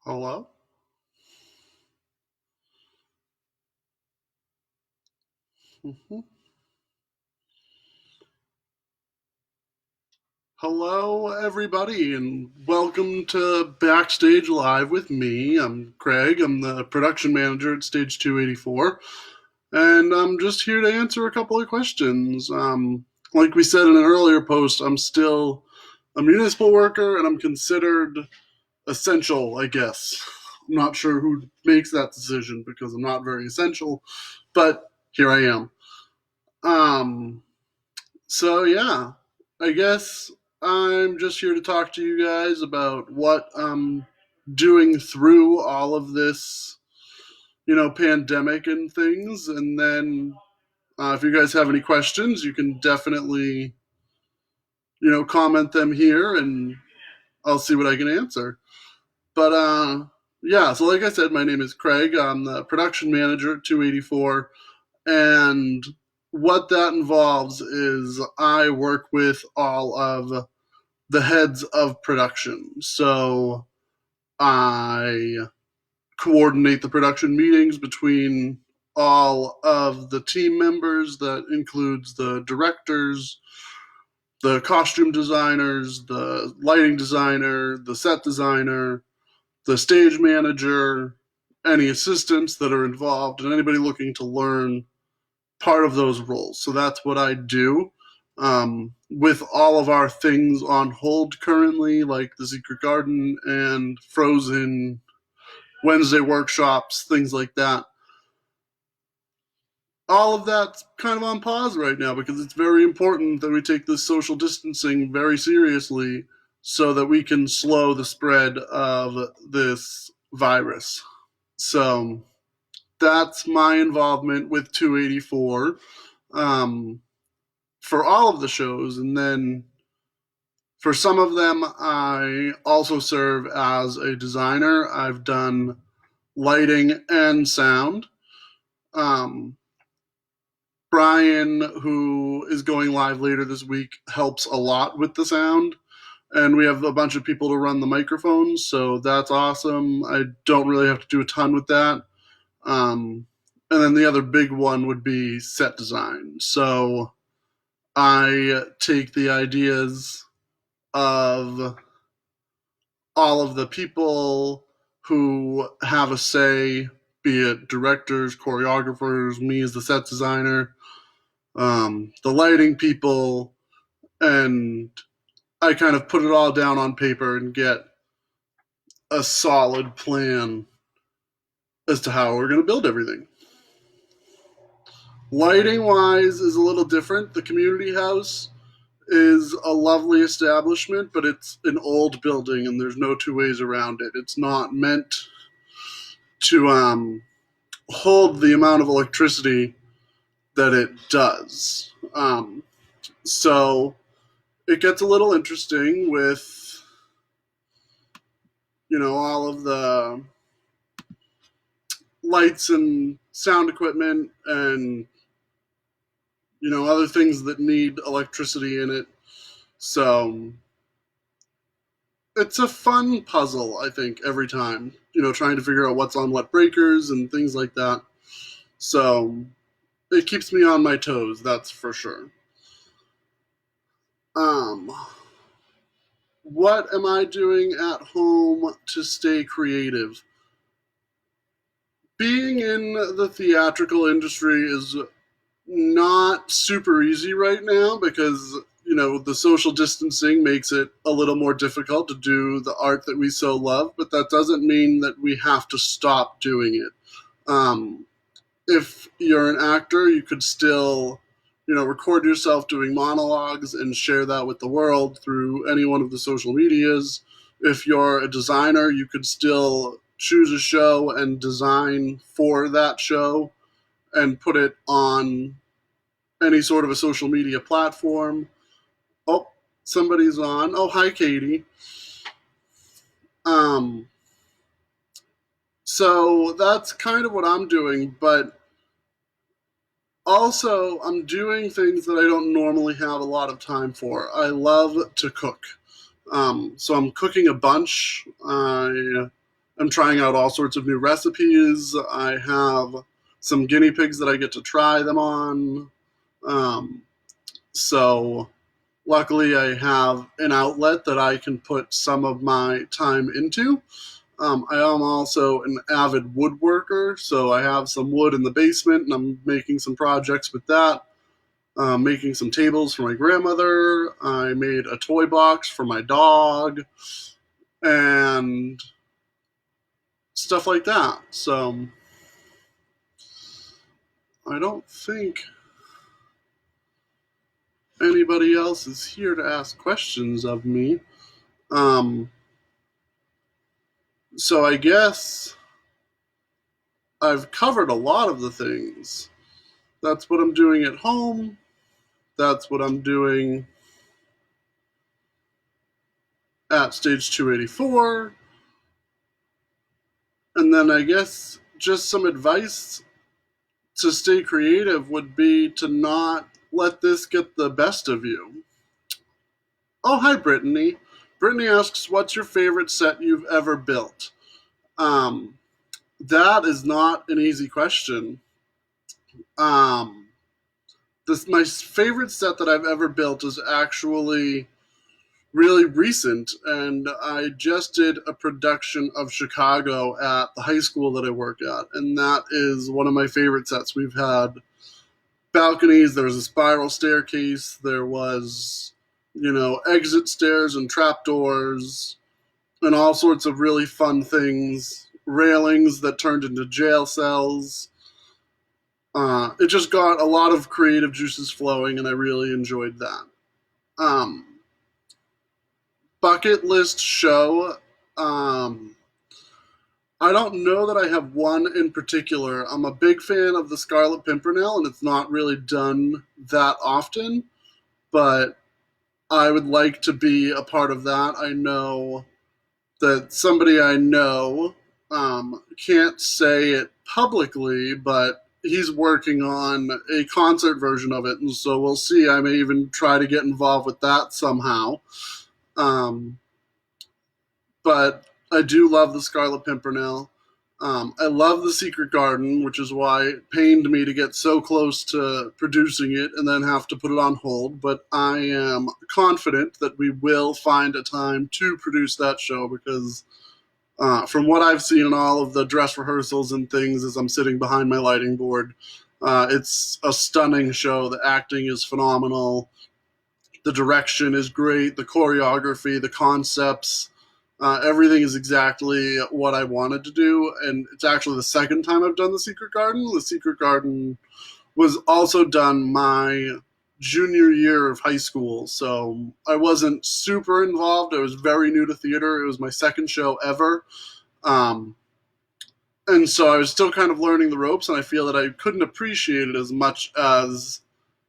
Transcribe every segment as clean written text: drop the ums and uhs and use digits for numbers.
Hello? Mhm. Hello, everybody, and welcome to Backstage Live with me. I'm Craig. I'm the production manager at Stage 284, and I'm just here to answer a couple of questions. Like we said in an earlier post, I'm still a municipal worker, and I'm considered essential, I guess. I'm not sure who makes that decision because I'm not very essential, but here I am. Um, So yeah, I guess I'm just here to talk to you guys about what I'm doing through all of this, pandemic and things. And then if you guys have any questions, you can definitely, comment them here, and I'll see what I can answer. But yeah, so like I said, my name is Craig. I'm the production manager at 284, and what that involves is I work with all of the heads of production. So I coordinate the production meetings between all of the team members. That includes the directors, the costume designers, the lighting designer, the set designer, the stage manager, any assistants that are involved, and anybody looking to learn part of those roles. So that's what I do. With all of our things on hold currently, like the Secret Garden and Frozen, Wednesday workshops, things like that. All of that's kind of on pause right now because it's very important that we take this social distancing very seriously so that we can slow the spread of this virus. So that's my involvement with 284. For all of the shows, and then for some of them, I also serve as a designer. I've done lighting and sound. Um, Brian, who is going live later this week, helps a lot with the sound. And we have a bunch of people to run the microphones, so that's awesome. I don't really have to do a ton with that. And then the other big one would be set design. So I take the ideas of all of the people who have a say, be it directors, choreographers, me as the set designer, the lighting people, and I kind of put it all down on paper and get a solid plan as to how we're going to build everything. Lighting wise is a little different. The community house is a lovely establishment, but it's an old building and there's no two ways around it. It's not meant to hold the amount of electricity that it does. So it gets a little interesting with, all of the lights and sound equipment and, other things that need electricity in it. So it's a fun puzzle, I think, every time, trying to figure out what's on what breakers and things like that. So it keeps me on my toes, that's for sure. Um, what am I doing at home to stay creative? Being in the theatrical industry is not super easy right now because, the social distancing makes it a little more difficult to do the art that we so love, but that doesn't mean that we have to stop doing it. Um, if you're an actor, you could still, record yourself doing monologues and share that with the world through any one of the social medias. If you're a designer, you could still choose a show and design for that show and put it on any sort of a social media platform. Oh, somebody's on. Oh, hi, Katie. Um, so that's kind of what I'm doing, but also, I'm doing things that I don't normally have a lot of time for. I love to cook. So I'm cooking a bunch. I am trying out all sorts of new recipes. I have some guinea pigs that I get to try them on. Um, so luckily, I have an outlet that I can put some of my time into. I am also an avid woodworker, so I have some wood in the basement, and I'm making some projects with that. Making some tables for my grandmother. I made a toy box for my dog, and stuff like that. So I don't think anybody else is here to ask questions of me. Um, so I guess I've covered a lot of the things. That's what I'm doing at home. That's what I'm doing at stage 284. And then I guess just some advice to stay creative would be to not let this get the best of you. Oh, hi, Brittany. Brittany asks, what's your favorite set you've ever built? Um, that is not an easy question. Um, my favorite set that I've ever built is actually really recent, and I just did a production of Chicago at the high school that I work at, and that is one of my favorite sets. We've had balconies, there was a spiral staircase, there was, exit stairs and trapdoors, and all sorts of really fun things, railings that turned into jail cells. It just got a lot of creative juices flowing, and I really enjoyed that. Um, Bucket list show. Um, I don't know that I have one in particular. I'm a big fan of the Scarlet Pimpernel, and it's not really done that often, but I would like to be a part of that. I know that somebody I know can't say it publicly, but he's working on a concert version of it, and so we'll see. I may even try to get involved with that somehow. Um, but I do love the Scarlet Pimpernel. I love the Secret Garden, which is why it pained me to get so close to producing it and then have to put it on hold. But I am confident that we will find a time to produce that show because, from what I've seen in all of the dress rehearsals and things as I'm sitting behind my lighting board, it's a stunning show. The acting is phenomenal. The direction is great. The choreography, the concepts, everything is exactly what I wanted to do, and it's actually the second time I've done The Secret Garden. The Secret Garden was also done my junior year of high school, so I wasn't super involved. I was very new to theater. It was my second show ever. Um, and so I was still kind of learning the ropes, and I feel that I couldn't appreciate it as much as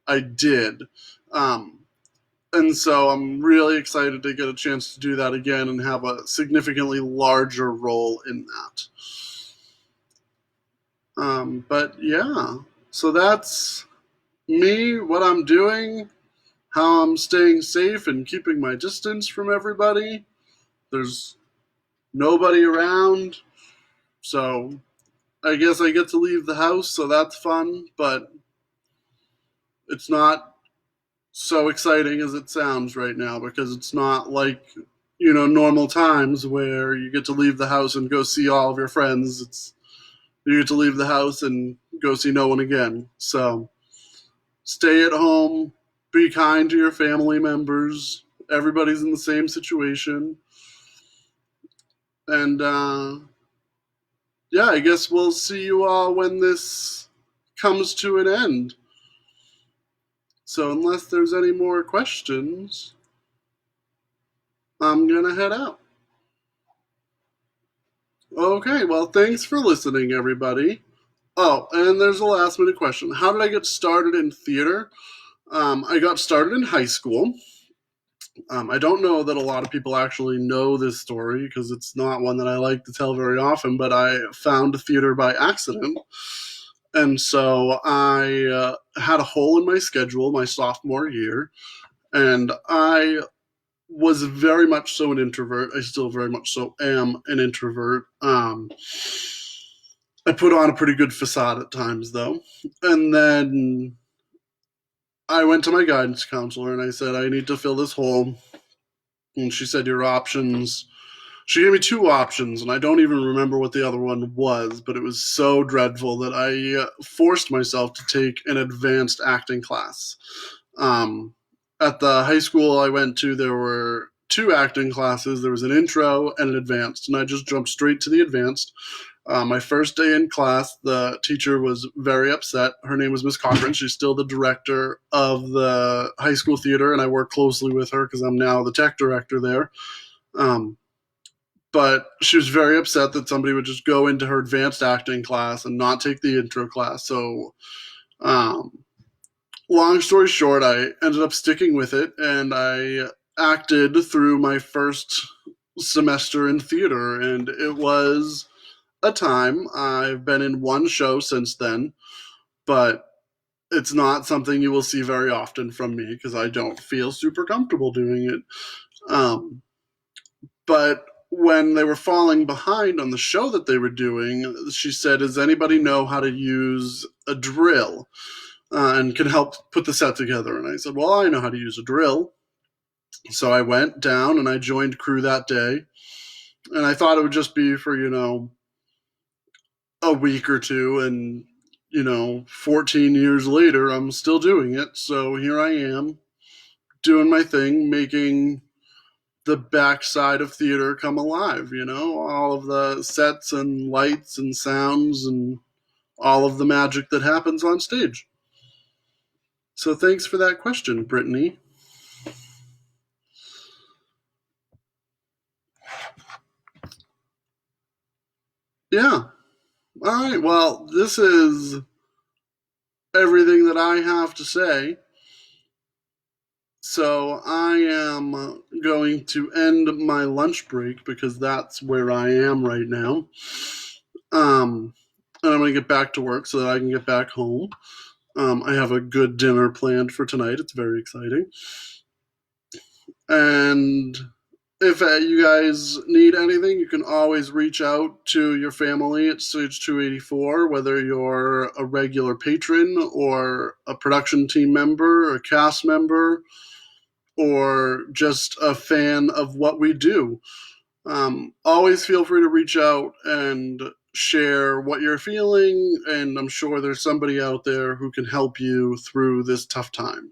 I did. Um, and so I'm really excited to get a chance to do that again and have a significantly larger role in that. But yeah, so that's me, what I'm doing, how I'm staying safe and keeping my distance from everybody. There's nobody around, so I guess I get to leave the house, so that's fun, but it's not so exciting as it sounds right now because it's not like, normal times where you get to leave the house and go see all of your friends. It's you get to leave the house and go see no one again. So stay at home, be kind to your family members. Everybody's in the same situation. And yeah, I guess we'll see you all when this comes to an end. So unless there's any more questions, I'm going to head out. Okay, well, thanks for listening, everybody. Oh, and there's a last minute question. How did I get started in theater? I got started in high school. I don't know that a lot of people actually know this story because it's not one that I like to tell very often, but I found theater by accident. And so I had a hole in my schedule my sophomore year, and I was very much so an introvert. I still very much so am an introvert. I put on a pretty good facade at times, though. And then I went to my guidance counselor and I said, I need to fill this hole. And she said, your options. She gave me two options, and I don't even remember what the other one was, but it was so dreadful that I forced myself to take an advanced acting class. Um, at the high school I went to, there were two acting classes. There was an intro and an advanced, and I just jumped straight to the advanced. My first day in class, the teacher was very upset. Her name was Miss Cochran. She's still the director of the high school theater, and I work closely with her because I'm now the tech director there. Um, but she was very upset that somebody would just go into her advanced acting class and not take the intro class. So, um, long story short, I ended up sticking with it, and I acted through my first semester in theater, and it was a time. I've been in one show since then, but it's not something you will see very often from me because I don't feel super comfortable doing it. Um, but when they were falling behind on the show that they were doing, she said, does anybody know how to use a drill and can help put the set together? And I said, well, I know how to use a drill. So I went down and I joined crew that day. And I thought it would just be for, a week or two. And, 14 years later, I'm still doing it. So here I am doing my thing, making the backside of theater come alive, all of the sets and lights and sounds and all of the magic that happens on stage. So thanks for that question, Brittany. Yeah. All right. Well, this is everything that I have to say. So I am going to end my lunch break because that's where I am right now. And I'm going to get back to work so that I can get back home. I have a good dinner planned for tonight. It's very exciting. And if you guys need anything, you can always reach out to your family at Stage 284, whether you're a regular patron or a production team member, a cast member, or just a fan of what we do. Always feel free to reach out and share what you're feeling, and I'm sure there's somebody out there who can help you through this tough time.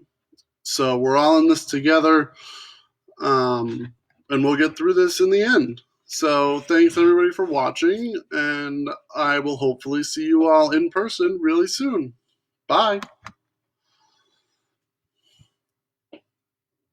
So we're all in this together, and we'll get through this in the end. So thanks everybody for watching, and I will hopefully see you all in person really soon. Bye.